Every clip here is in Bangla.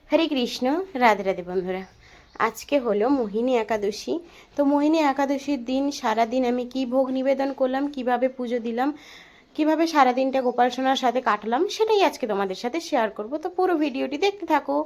হরে কৃষ্ণ। রাধে রাধে বন্ধুরা। আজকে হলো মোহিনী একাদশী। তো মোহিনী একাদশীর দিন সারাদিন আমি কি ভোগ নিবেদন করলাম, কিভাবে পুজো দিলাম, কিভাবে সারাদিনটা গোপাল সোনার সাথে কাটলাম, সেটাই আজকে তোমাদের সাথে শেয়ার করব। তো পুরো ভিডিওটি দেখতে থাকো।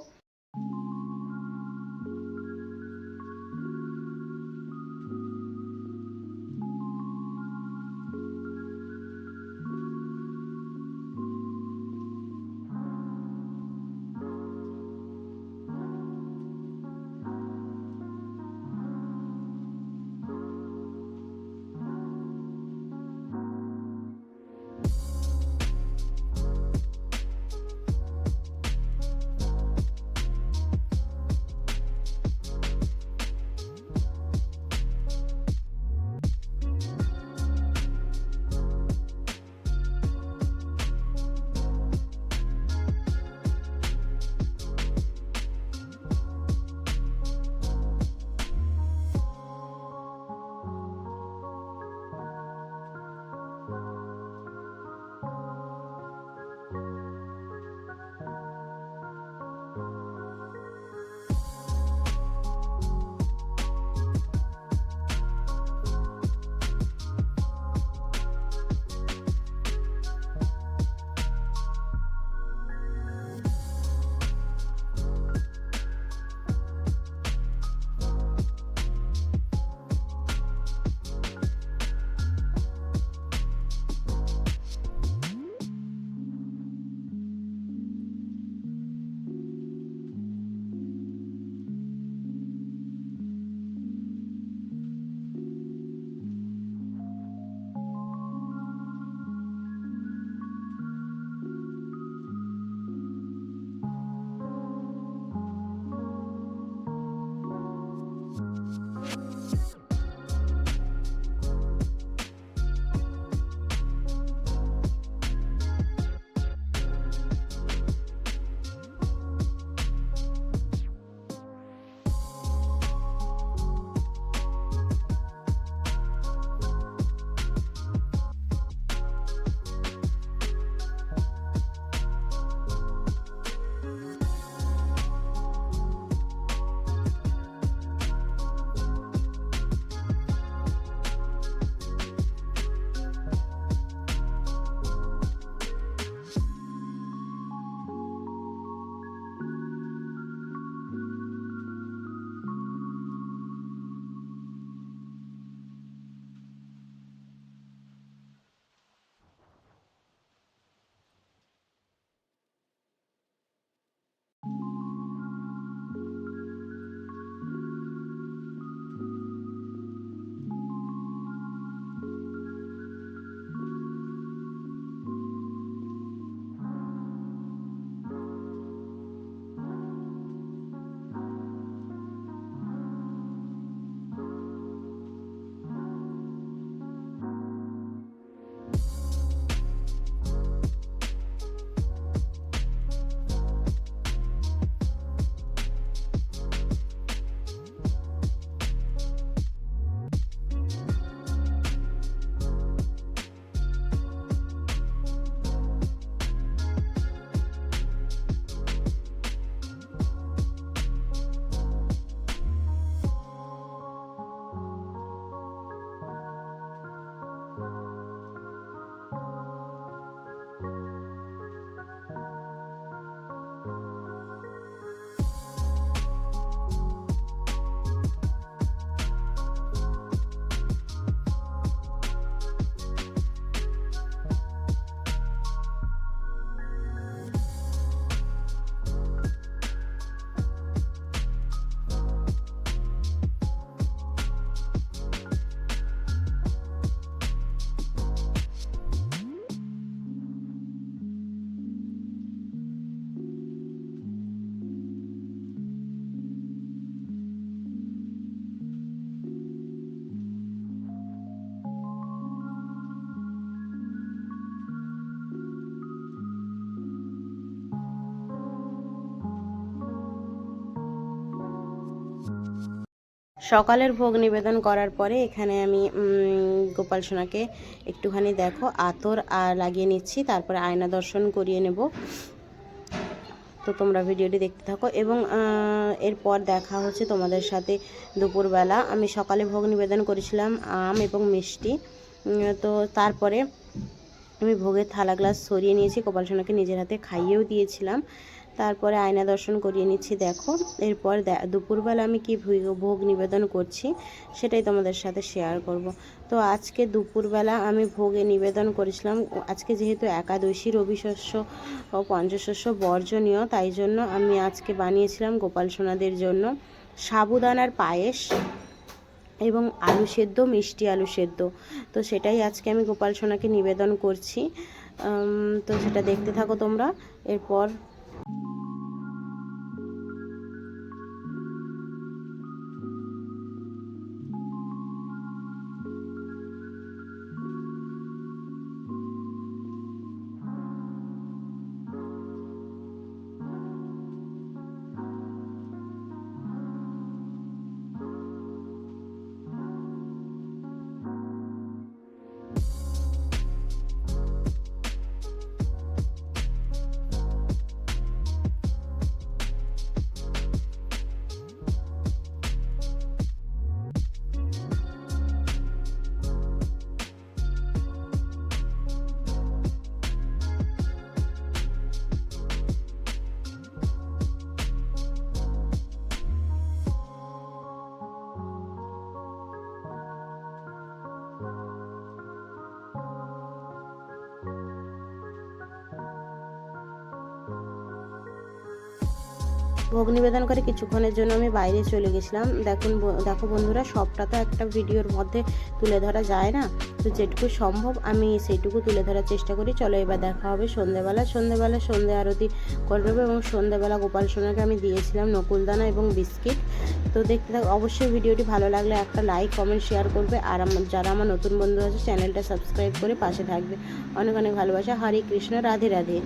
সকালের ভোগ নিবেদন করার পরে এখানে আমি গোপাল সোনাকে একটুখানি দেখো আতর লাগিয়ে নিচ্ছি, তারপরে আয়না দর্শন করিয়ে নেব। তো তোমরা ভিডিওটি দেখতে থাকো। এবং এরপর দেখা হচ্ছে তোমাদের সাথে দুপুরবেলা। আমি সকালে ভোগ নিবেদন করেছিলাম আম এবং মিষ্টি। তো তারপরে আমি ভোগের থালা গ্লাস সরিয়ে নিয়েছি, গোপাল সোনাকে নিজের হাতে খাইয়েও দিয়েছিলাম। তারপরে আয়না দর্শন করিয়ে নিচ্ছি। দেখো এরপর দুপুরবেলা আমি কি ভোগ নিবেদন করছি সেটাই তোমাদের সাথে শেয়ার করব। তো আজকে দুপুরবেলা আমি ভোগে নিবেদন করেছিলাম, আজকে যেহেতু একাদশী, রবি শস্য ও পঞ্চশস্য বর্জনীয়, তাই জন্য আমি আজকে বানিয়েছিলাম গোপাল সোনাদের জন্য সাবুদানার পায়েস এবং আলু সেদ্ধ, মিষ্টি আলু সেদ্ধ। তো সেটাই আজকে আমি গোপাল সোনাকে নিবেদন করছি। তো সেটা দেখতে থাকো তোমরা। এরপর ভোগ নিবেদন করে কিছুক্ষণের জন্য আমি বাইরে চলে গেছিলাম। দেখো বন্ধুরা, সবটা তো একটা ভিডিওর মধ্যে তুলে ধরা যায় না, তো যেটুকু সম্ভব আমি সেইটুকু তুলে ধরার চেষ্টা করি। চলো এবার দেখা হবে সন্ধ্যেবেলা। সন্ধ্যে আরতি করে নেবো। এবং সন্ধ্যেবেলা গোপাল সোনাকে আমি দিয়েছিলাম নকুলদানা এবং বিস্কিট। তো দেখতে থাকো। অবশ্যই ভিডিওটি ভালো লাগলে একটা লাইক, কমেন্ট, শেয়ার করবে। আর যারা আমার নতুন বন্ধু আছে চ্যানেলটা সাবস্ক্রাইব করে পাশে থাকবে। অনেক অনেক ভালোবাসা। হরে কৃষ্ণ, রাধে রাধে।